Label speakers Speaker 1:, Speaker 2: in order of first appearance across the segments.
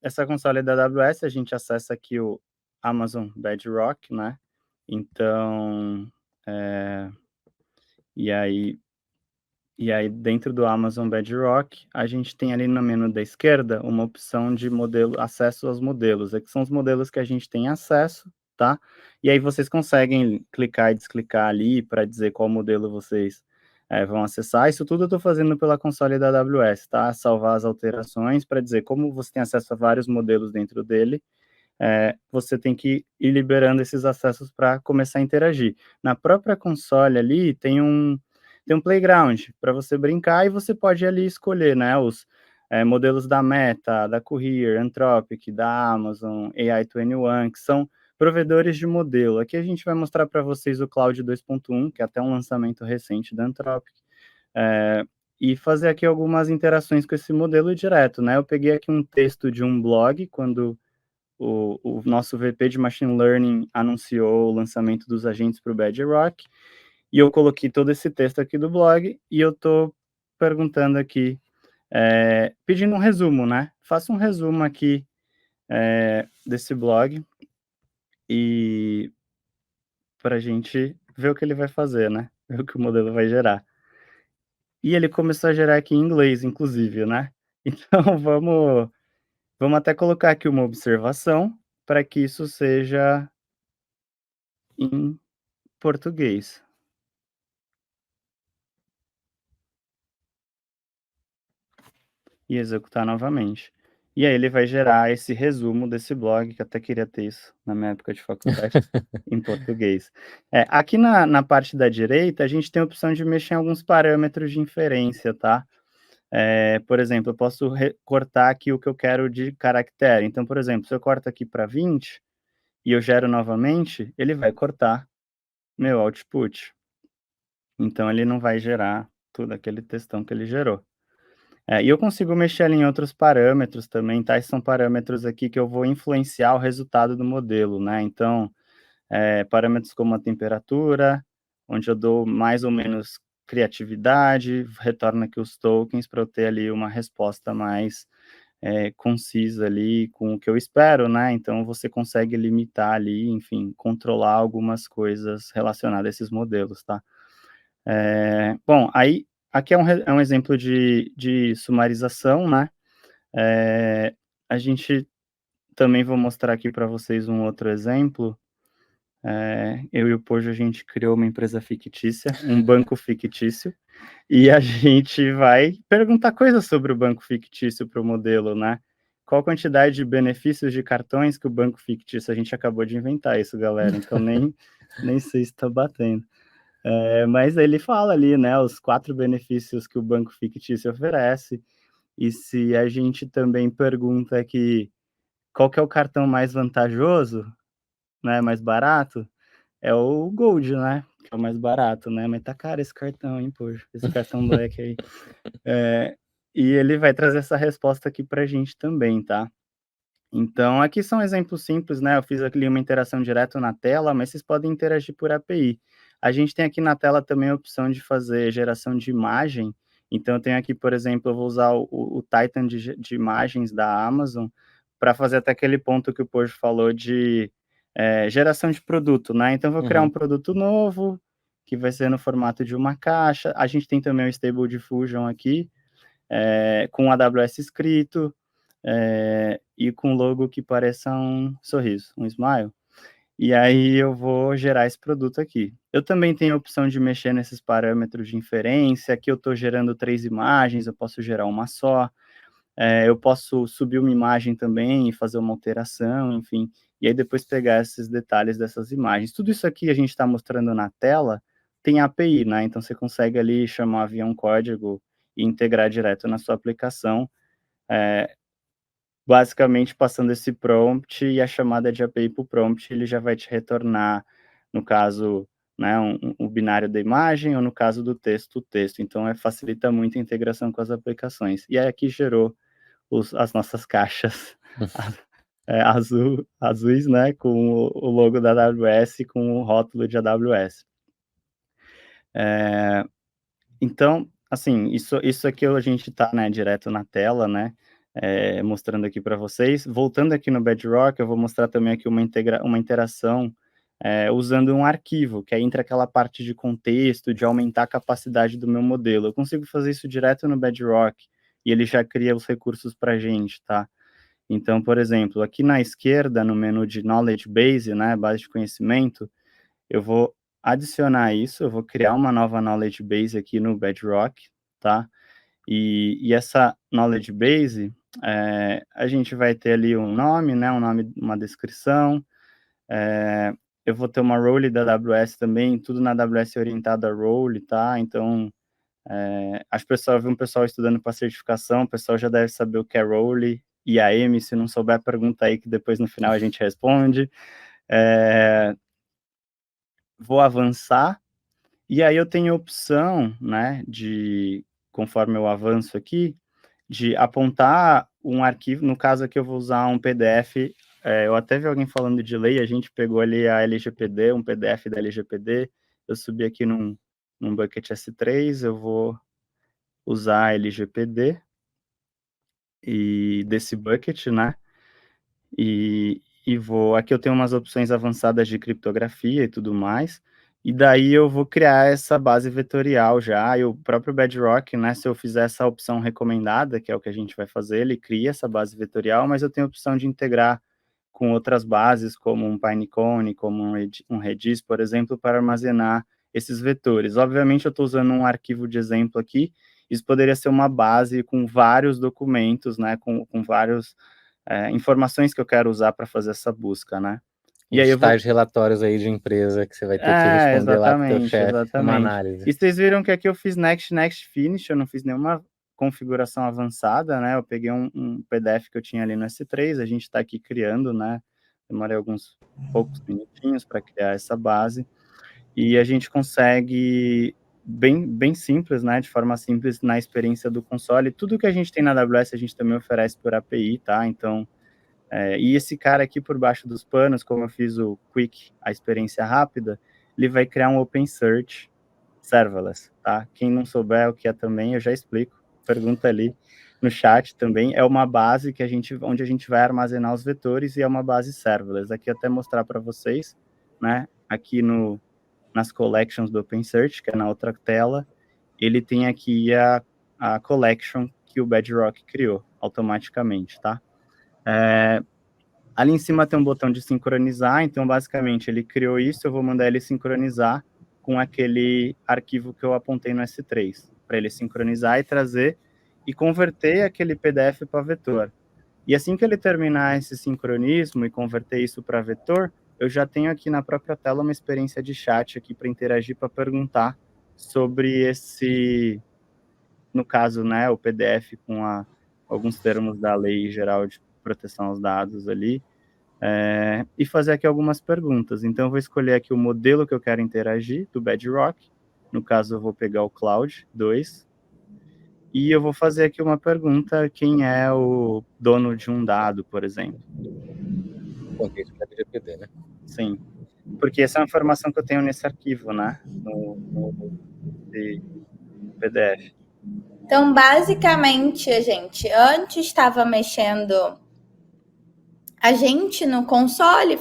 Speaker 1: essa console da AWS, a gente acessa aqui o Amazon Bedrock, né, então, eh, e aí dentro do Amazon Bedrock, a gente tem ali no menu da esquerda uma opção de modelo acesso aos modelos, que são os modelos que a gente tem acesso, tá. E aí vocês conseguem clicar e desclicar ali para dizer qual modelo vocês, vão acessar. Isso tudo eu estou fazendo pela console da AWS, tá, salvar as alterações para dizer como você tem acesso a vários modelos dentro dele, você tem que ir liberando esses acessos para começar a interagir. Na própria console ali tem um playground para você brincar e você pode ali escolher, né, os modelos da Meta, da Cohere, Anthropic, da Amazon, AI21, que são provedores de modelo. Aqui a gente vai mostrar para vocês o Cloud 2.1, que é até um lançamento recente da Anthropic, e fazer aqui algumas interações com esse modelo direto, né. Eu peguei aqui um texto de um blog, quando o nosso VP de Machine Learning anunciou o lançamento dos agentes para o Bedrock, e eu coloquei todo esse texto aqui do blog, e eu estou perguntando aqui, pedindo um resumo, né, faça um resumo aqui, desse blog, e para a gente ver o que ele vai fazer, né, ver o que o modelo vai gerar. E ele começou a gerar aqui em inglês, inclusive, né, então vamos até colocar aqui uma observação, para que isso seja em português. E executar novamente. E aí ele vai gerar esse resumo desse blog, que eu até queria ter isso na minha época de faculdade, em português. Aqui na parte da direita, a gente tem a opção de mexer em alguns parâmetros de inferência, tá. Por exemplo, eu posso cortar aqui o que eu quero de caractere. Então, por exemplo, se eu corto aqui para 20, e eu gero novamente, ele vai cortar meu output. Então ele não vai gerar todo aquele textão que ele gerou. E eu consigo mexer ali em outros parâmetros também, tá, esses são parâmetros aqui que eu vou influenciar o resultado do modelo, né, então, parâmetros como a temperatura, onde eu dou mais ou menos criatividade, retorno aqui os tokens para eu ter ali uma resposta mais, concisa ali com o que eu espero, né, então você consegue limitar ali, enfim, controlar algumas coisas relacionadas a esses modelos, tá. Bom, aí aqui é um exemplo de sumarização, né, a gente também vou mostrar aqui para vocês um outro exemplo, eu e o Pojo a gente criou uma empresa fictícia, um banco fictício, e a gente vai perguntar coisas sobre o banco fictício para o modelo, né. Qual a quantidade de benefícios de cartões que o banco fictício a gente acabou de inventar isso, galera, então nem sei se está batendo. Mas ele fala ali, né, os 4 benefícios que o banco fictício oferece, e se a gente também pergunta aqui, qual que é o cartão mais vantajoso, né, mais barato, é o Gold, né, que é o mais barato, né, mas tá caro esse cartão, hein, poxa, esse cartão Black aí. E ele vai trazer essa resposta aqui pra gente também, tá. Então aqui são exemplos simples, né, eu fiz ali uma interação direto na tela, mas vocês podem interagir por API. A gente tem aqui na tela também a opção de fazer geração de imagem, então eu tenho aqui, por exemplo, eu vou usar o Titan de imagens da Amazon, para fazer até aquele ponto que o Pojo falou de, geração de produto, né, então eu vou criar um
Speaker 2: Uhum.
Speaker 1: produto novo, que vai ser no formato de uma caixa, a gente tem também o Stable Diffusion aqui, com AWS escrito, e com logo que pareça um sorriso, um smile. E aí eu vou gerar esse produto aqui. Eu também tenho a opção de mexer nesses parâmetros de inferência, aqui eu estou gerando 3 imagens, eu posso gerar uma só, eu posso subir uma imagem também e fazer uma alteração, enfim, e aí depois pegar esses detalhes dessas imagens. Tudo isso aqui a gente está mostrando na tela, tem API, né, então você consegue ali chamar via um código e integrar direto na sua aplicação, basicamente passando esse prompt e a chamada de API para o prompt, ele já vai te retornar, no caso, né, um binário da imagem ou no caso do texto, o texto. Então, facilita muito a integração com as aplicações. E aí aqui gerou as nossas caixas azuis, né, com o logo da AWS, com o rótulo de AWS. Então, assim, isso aqui a gente está, né, direto na tela, né, mostrando aqui para vocês. Voltando aqui no Bedrock, eu vou mostrar também aqui uma interação usando um arquivo, que aí entra aquela parte de contexto, de aumentar a capacidade do meu modelo. Eu consigo fazer isso direto no Bedrock, e ele já cria os recursos para a gente, tá? Então, por exemplo, aqui na esquerda, no menu de Knowledge Base, né, base de conhecimento, eu vou adicionar isso, eu vou criar uma nova Knowledge Base aqui no Bedrock, tá? E essa Knowledge Base, a gente vai ter ali um nome, né, uma descrição, eu vou ter uma role da AWS também, tudo na AWS é orientado a role, tá? Então, acho que eu vi um pessoal estudando para certificação, o pessoal já deve saber o que é role, IAM, se não souber, pergunta aí que depois no final a gente responde. Vou avançar, e aí eu tenho a opção, né, conforme eu avanço aqui, de apontar um arquivo, no caso aqui eu vou usar um PDF, eu até vi alguém falando de lei, a gente pegou ali a LGPD, um PDF da LGPD, eu subi aqui num bucket S3, eu vou usar a LGPD, e desse bucket, né, aqui eu tenho umas opções avançadas de criptografia e tudo mais, e daí eu vou criar essa base vetorial já, e o próprio Bedrock, né, se eu fizer essa opção recomendada, que é o que a gente vai fazer, ele cria essa base vetorial, mas eu tenho a opção de integrar com outras bases, como um Pinecone, como um Redis, por exemplo, para armazenar esses vetores. Obviamente eu estou usando um arquivo de exemplo aqui, isso poderia ser uma base com vários documentos, né, com vários informações que eu quero usar para fazer essa busca, né? E aí
Speaker 2: Uns
Speaker 1: eu vou...
Speaker 2: tais relatórios aí de empresa que você vai ter que responder lá pro teu chefe, uma
Speaker 1: exatamente.
Speaker 2: análise.
Speaker 1: E vocês viram que aqui eu fiz next, next, finish, eu não fiz nenhuma configuração avançada, né? Eu peguei um PDF que eu tinha ali no S3, a gente está aqui criando, né? Demorei alguns poucos minutinhos para criar essa base, e a gente consegue bem simples, né? De forma simples na experiência do console. Tudo que a gente tem na AWS a gente também oferece por API, tá? Então, e esse cara aqui por baixo dos panos, como eu fiz o Quick, a experiência rápida, ele vai criar um Open Search Serverless, tá? Quem não souber o que é também, eu já explico. Pergunta ali no chat também. É uma base onde a gente vai armazenar os vetores, e é uma base serverless. Aqui até mostrar para vocês, né? Aqui nas collections do Open Search, que é na outra tela, ele tem aqui a collection que o Bedrock criou automaticamente, tá? Ali em cima tem um botão de sincronizar, então basicamente ele criou isso, eu vou mandar ele sincronizar com aquele arquivo que eu apontei no S3, para ele sincronizar e trazer e converter aquele PDF para vetor. E assim que ele terminar esse sincronismo e converter isso para vetor, eu já tenho aqui na própria tela uma experiência de chat aqui para interagir, para perguntar sobre esse, no caso, né, o PDF com alguns termos da Lei Geral de Proteção aos Dados ali, e fazer aqui algumas perguntas. Então, eu vou escolher aqui o modelo que eu quero interagir, do Bedrock. No caso, eu vou pegar o Cloud 2. E eu vou fazer aqui uma pergunta: quem é o dono de um dado, por exemplo?
Speaker 2: Contexto da LGPD, né?
Speaker 1: Sim. Porque essa é uma informação que eu tenho nesse arquivo, né? No PDF.
Speaker 3: Então, basicamente, a gente antes estava mexendo a gente no console,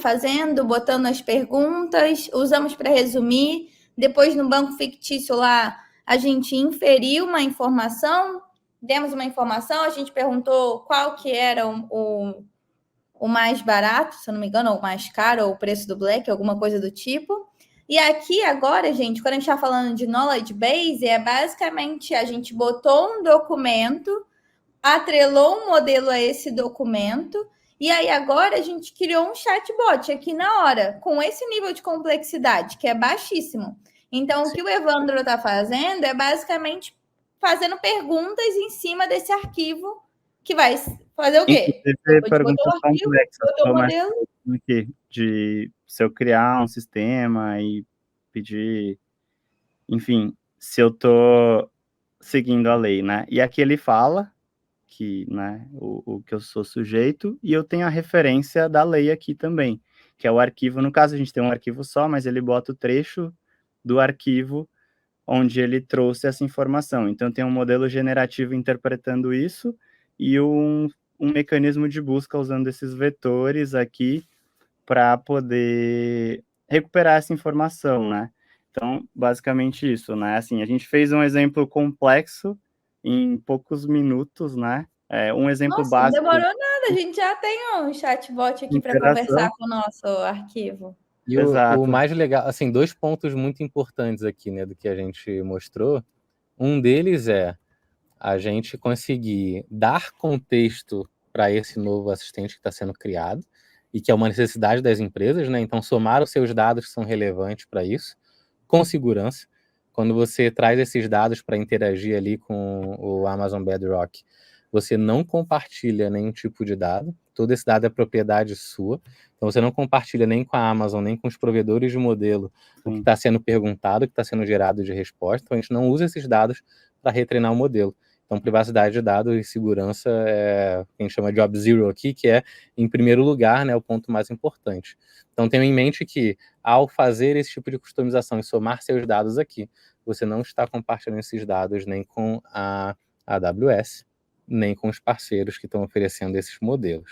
Speaker 3: botando as perguntas, usamos para resumir. Depois, no banco fictício lá, a gente inferiu uma informação, demos uma informação, a gente perguntou qual que era o mais barato, se eu não me engano, ou o mais caro, ou o preço do Black, alguma coisa do tipo. E aqui agora, gente, quando a gente está falando de knowledge base, é basicamente a gente botou um documento, atrelou um modelo a esse documento, e aí agora a gente criou um chatbot aqui na hora, com esse nível de complexidade, que é baixíssimo. Então, o que o Evandro está fazendo é basicamente fazendo perguntas em cima desse arquivo, que vai fazer o quê?
Speaker 1: Inclusive,
Speaker 3: A gente botou
Speaker 1: perguntas
Speaker 3: o arquivo,
Speaker 1: complexas,
Speaker 3: botou o
Speaker 1: como
Speaker 3: modelo.
Speaker 1: aqui, de se eu criar um sistema e pedir, enfim, se eu estou seguindo a lei, né? E aqui ele fala que, né, o que eu sou sujeito, e eu tenho a referência da lei aqui também, que é o arquivo. No caso, a gente tem um arquivo só, mas ele bota o trecho do arquivo onde ele trouxe essa informação. Então, tem um modelo generativo interpretando isso, e um mecanismo de busca usando esses vetores aqui para poder recuperar essa informação, né? Então, basicamente isso, né? Assim, a gente fez um exemplo complexo em poucos minutos, né? Um exemplo
Speaker 3: Nossa,
Speaker 1: básico.
Speaker 3: Não demorou nada, a gente já tem um chatbot aqui para conversar com o nosso arquivo.
Speaker 2: E o mais legal, assim, 2 pontos muito importantes aqui, né, do que a gente mostrou. Um deles é a gente conseguir dar contexto para esse novo assistente que está sendo criado e que é uma necessidade das empresas, né? Então, somar os seus dados que são relevantes para isso, com segurança. Quando você traz esses dados para interagir ali com o Amazon Bedrock, você não compartilha nenhum tipo de dado, todo esse dado é propriedade sua, então você não compartilha nem com a Amazon, nem com os provedores de modelo o que está sendo perguntado, o que está sendo gerado de resposta, então a gente não usa esses dados para retreinar o modelo. Então, privacidade de dados e segurança é o que a gente chama de Job Zero aqui, que é, em primeiro lugar, né, o ponto mais importante. Então, tenha em mente que, ao fazer esse tipo de customização e somar seus dados aqui, você não está compartilhando esses dados nem com a AWS, nem com os parceiros que estão oferecendo esses modelos.